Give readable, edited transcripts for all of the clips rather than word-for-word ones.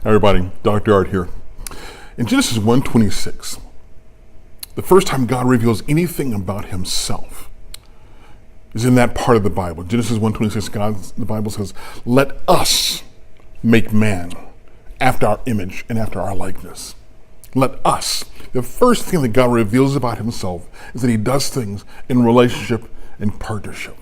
Hi everybody, Dr. Art here. In Genesis 1:26, the first time God reveals anything about himself is in that part of the Bible. Genesis 1:26, the Bible says, "Let us make man after our image and after our likeness." Let us. The first thing that God reveals about himself is that he does things in relationship and partnership.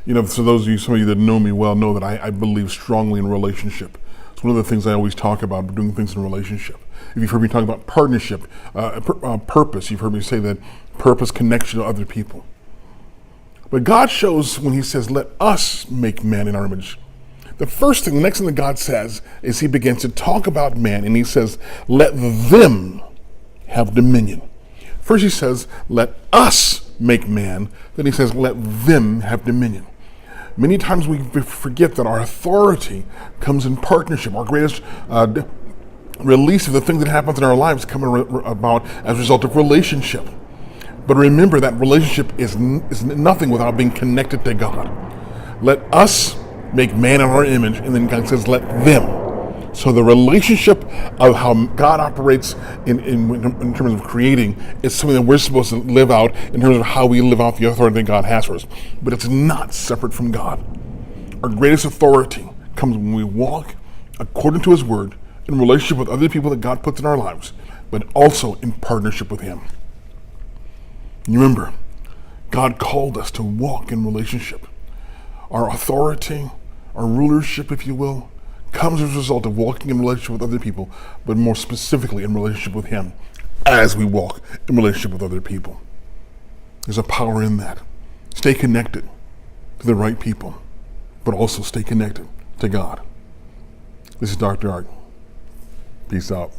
You know, for those of you, some of you that know me well know that I believe strongly in relationship. It's one of the things I always talk about, doing things in relationship. If you've heard me talk about partnership, purpose, you've heard me say that purpose, connection to other people. But God shows when he says, let us make man in our image. The next thing that God says is he begins to talk about man and he says, let them have dominion. First he says, let us make man. Then he says, let them have dominion. Many times we forget that our authority comes in partnership. Our greatest release of the things that happens in our lives come about as a result of relationship. But remember that relationship is nothing without being connected to God. Let us make man in our image, and then God says, let them. So the relationship of how God operates in terms of creating is something that we're supposed to live out in terms of how we live out the authority that God has for us. But it's not separate from God. Our greatest authority comes when we walk according to his word in relationship with other people that God puts in our lives, but also in partnership with him. And remember, God called us to walk in relationship. Our authority, our rulership, if you will, comes as a result of walking in relationship with other people, but more specifically in relationship with him as we walk in relationship with other people. There's a power in that. Stay connected to the right people, but also stay connected to God. This is Dr. Art. Peace out.